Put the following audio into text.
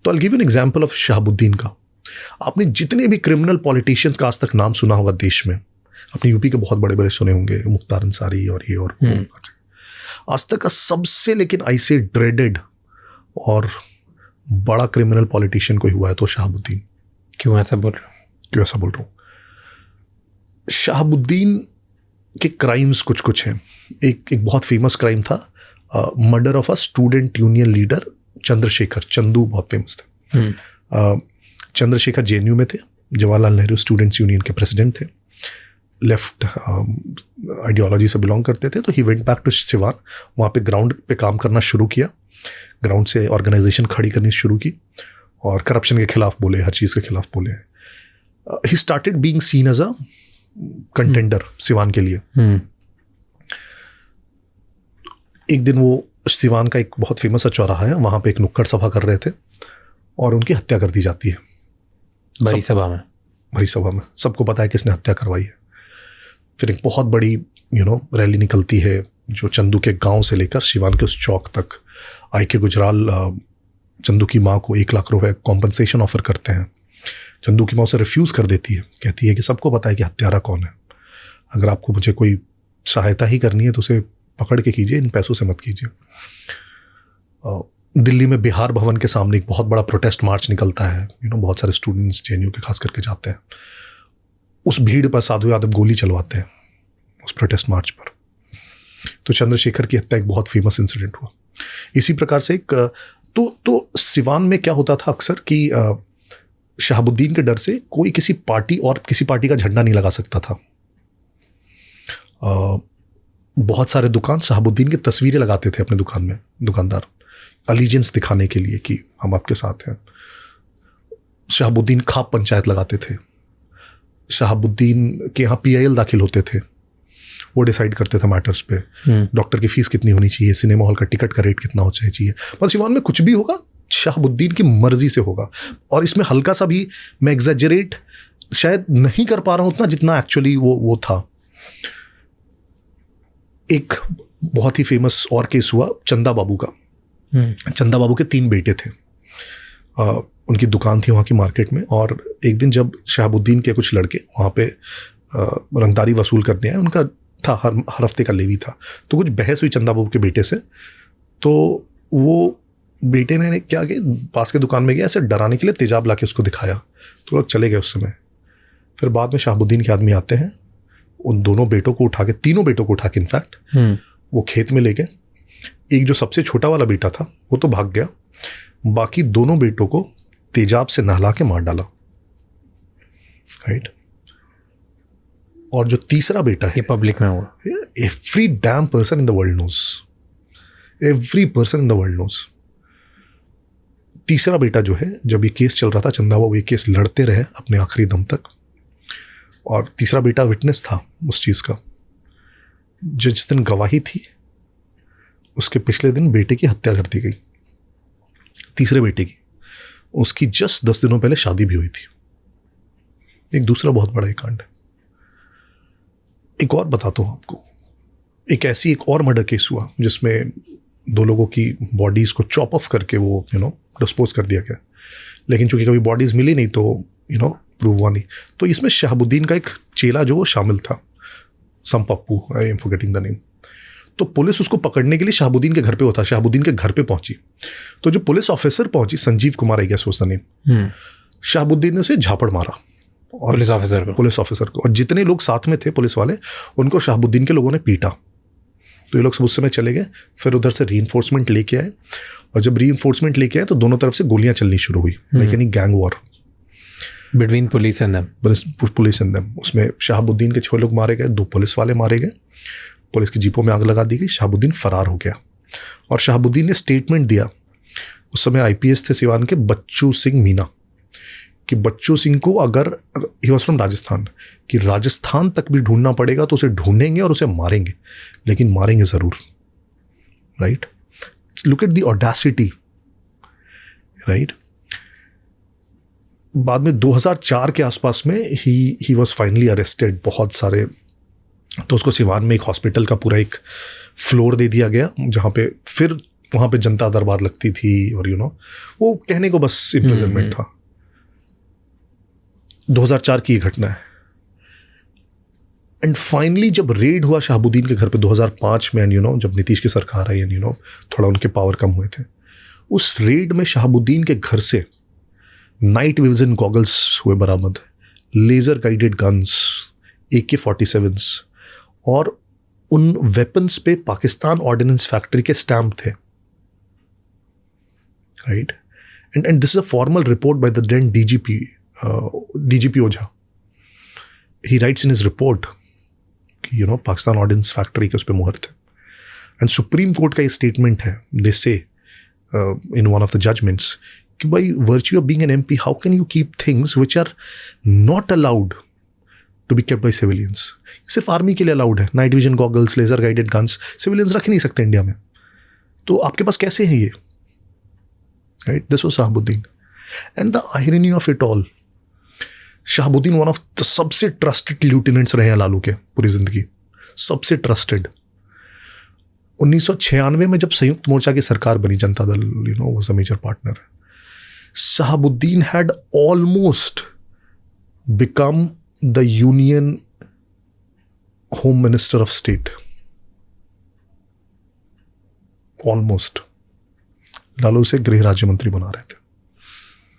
तो I give an example of Shahabuddin का। आपने जितने भी क्रिमिनल पॉलिटिशियंस का आज तक नाम सुना होगा देश में, अपने यूपी के बहुत बड़े बड़े सुने होंगे, मुख्तार अंसारी और ये और आज तक का सबसे लेकिन ऐसे ड्रेडेड और बड़ा क्रिमिनल पॉलिटिशियन कोई हुआ है तो शहाबुद्दीन। क्यों ऐसा बोल रहा हूँ? शहाबुद्दीन के क्राइम्स कुछ हैं। एक बहुत फेमस क्राइम था, murder of a student union leader Chandrashekhar, Chandu बहुत फेमस थे। चंद्रशेखर जेएनयू में थे, जवाहरलाल नेहरू स्टूडेंट्स यूनियन के प्रेसिडेंट थे, लेफ्ट आइडियोलॉजी से बिलोंग करते थे। तो he went back to Siwan, वहाँ पे ग्राउंड पे काम करना शुरू किया, ग्राउंड से ऑर्गेनाइजेशन खड़ी करनी शुरू की और करप्शन के खिलाफ बोले, हर चीज़ के खिलाफ बोले। He started being seen as a contender Siwan के लिए। एक दिन वो सिवान का एक बहुत फेमस चौराहा है, वहाँ पे एक नुक्कड़ सभा कर रहे थे और उनकी हत्या कर दी जाती है भरी सभा में। सबको पता है किसने हत्या करवाई है। फिर एक बहुत बड़ी रैली निकलती है जो चंदू के गांव से लेकर सिवान के उस चौक तक। आई के गुजराल चंदू की माँ को 1 लाख रुपए कॉम्पनसेशन ऑफर करते हैं। चंदू की माँ उसे रिफ्यूज़ कर देती है, कहती है कि सबको पता है कि हत्यारा कौन है, अगर आपको मुझे कोई सहायता ही करनी है तो उसे पकड़ के कीजिए, इन पैसों से मत कीजिए। दिल्ली में बिहार भवन के सामने एक बहुत बड़ा प्रोटेस्ट मार्च निकलता है, बहुत सारे स्टूडेंट्स जेएनयू के खास करके जाते हैं। उस भीड़ पर साधु यादव गोली चलवाते हैं उस प्रोटेस्ट मार्च पर। तो चंद्रशेखर की हत्या एक बहुत फेमस इंसिडेंट हुआ। इसी प्रकार से एक तो सिवान में क्या होता था अक्सर कि शहाबुद्दीन के डर से कोई किसी पार्टी का झंडा नहीं लगा सकता था। बहुत सारे दुकान शहाबुद्दीन की तस्वीरें लगाते थे अपने दुकान में, दुकानदार, अलीजेंस दिखाने के लिए कि हम आपके साथ हैं। शहाबुद्दीन खाप पंचायत लगाते थे। शहाबुद्दीन के यहाँ PIL दाखिल होते थे, वो डिसाइड करते थे मैटर्स पे। डॉक्टर की फीस कितनी होनी चाहिए, सिनेमा हॉल का टिकट का रेट कितना होना चाहिए। बस सिवान में कुछ भी होगा शहाबुद्दीन की मर्जी से होगा। और इसमें हल्का सा भी मैं एग्जैजरेट शायद नहीं कर पा रहा हूं उतना जितना एक्चुअली वो था। एक बहुत ही फेमस और केस हुआ चंदा बाबू का। चंदा बाबू के 3 बेटे थे, उनकी दुकान थी वहाँ की मार्केट में। और एक दिन जब शहाबुद्दीन के कुछ लड़के वहाँ पे रंगदारी वसूल करने आए, उनका था हर हफ्ते का लेवी था, तो कुछ बहस हुई चंदा बाबू के बेटे से। तो वो बेटे ने क्या किया, पास के दुकान में गया, ऐसे डराने के लिए तेजाब ला के उसको दिखाया, तो लोग चले गए उस समय। फिर बाद में शहाबुद्दीन के आदमी आते हैं, उन दोनों बेटों को उठा के, तीनों बेटों को उठा के इनफैक्ट वो खेत में ले गए। एक जो सबसे छोटा वाला बेटा था वो तो भाग गया, बाकी दोनों बेटों को तेजाब से नहला के मार डाला, राइट। और जो तीसरा बेटा है, ये पब्लिक में हुआ। Every damn person in the world knows, every person in the world knows. तीसरा बेटा जो है, जब ये केस चल रहा था, चंदा बाबू ये केस लड़ते रहे अपने आखिरी दम तक, और तीसरा बेटा विटनेस था उस चीज़ का। जिस दिन गवाही थी उसके पिछले दिन बेटे की हत्या कर दी गई, तीसरे बेटे की। उसकी जस्ट 10 दिनों पहले शादी भी हुई थी। एक दूसरा बहुत बड़ा कांड है। एक और बताता हूँ आपको, एक और मर्डर केस हुआ जिसमें 2 लोगों की बॉडीज को चॉप ऑफ करके वो डिस्पोज कर दिया गया, लेकिन चूंकि कभी बॉडीज मिली नहीं तो प्रूव हुआ नहीं। तो इसमें शहाबुद्दीन का एक चेला जो वो शामिल था, some Pappu, I am forgetting the name. तो पुलिस उसको पकड़ने के लिए शहाबुद्दीन के घर पे होता, शहाबुद्दीन के घर पे पहुंची। तो जो पुलिस ऑफिसर पहुंची, Sanjeev Kumar I guess was the name, Shahabuddin ने उसे झापड़ मारा, और पुलिस ऑफिसर को, और जितने लोग साथ में थे पुलिस वाले, उनको शहाबुद्दीन के लोगों ने पीटा। तो ये लोग सब उस समय चले गए। फिर उधर से रीइंफोर्समेंट लेके आए, और जब रीइंफोर्समेंट लेके आए तो दोनों तरफ से गोलियां चलनी शुरू हुई, लेकिन gang war between police and them. उसमें शहाबुद्दीन के 6 लोग मारे गए, 2 पुलिस वाले मारे गए, पुलिस की जीपों में आग लगा दी गई, शहाबुद्दीन फरार हो गया। और शहाबुद्दीन ने स्टेटमेंट दिया, उस समय IPS थे सिवान के बच्चू सिंह मीना, कि बच्चू सिंह को अगर, ही वॉज फ्रॉम राजस्थान, कि राजस्थान तक भी ढूंढना पड़ेगा तो उसे ढूंढेंगे और उसे मारेंगे, लेकिन मारेंगे ज़रूर, right. Look at the audacity, right. बाद में 2004 के आसपास में ही वॉज फाइनली अरेस्टेड। बहुत सारे, तो उसको सिवान में एक हॉस्पिटल का पूरा एक फ्लोर दे दिया गया, जहाँ पे फिर वहाँ पे जनता दरबार लगती थी और वो कहने को बस इम्प्रिजनमेंट था। 2004 की ये घटना है। एंड फाइनली जब रेड हुआ शहाबुद्दीन के घर पे 2005 में, एंड जब नीतीश की सरकार आई, एंड थोड़ा उनके पावर कम हुए थे, उस रेड में शहाबुद्दीन के घर से नाइट विजन गॉगल्स हुए बरामद, लेजर गाइडेड गन्स, AK-47s, और उन वेपन्स पे पाकिस्तान ऑर्डिनेंस फैक्ट्री के स्टैम्प थे, right. And this is a formal report by the then DGP Ojha. He writes in his report कि पाकिस्तान ऑर्डिनेंस फैक्ट्री के उस पर मुहर थे। एंड सुप्रीम कोर्ट का ये स्टेटमेंट है, they say in one of the judgements कि by virtue of being an MP, how can you keep things which are not allowed to be kept by civilians? सिर्फ army के लिए allowed है, night vision goggles, laser guided guns, civilians रख नहीं सकते India में, तो आपके पास कैसे है ये, right? This was Shahabuddin. And the irony of it all, Shahabuddin one of the सबसे ट्रस्टेड ल्यूटेनेंट्स रहे हैं लालू के पूरी जिंदगी, सबसे ट्रस्टेड। 1996 में जब संयुक्त मोर्चा की सरकार बनी, Janata Dal was a major partner, Shahabuddin had almost become the Union Home Minister of State. Almost. Lalu से गृह राज्य मंत्री बना रहे थे।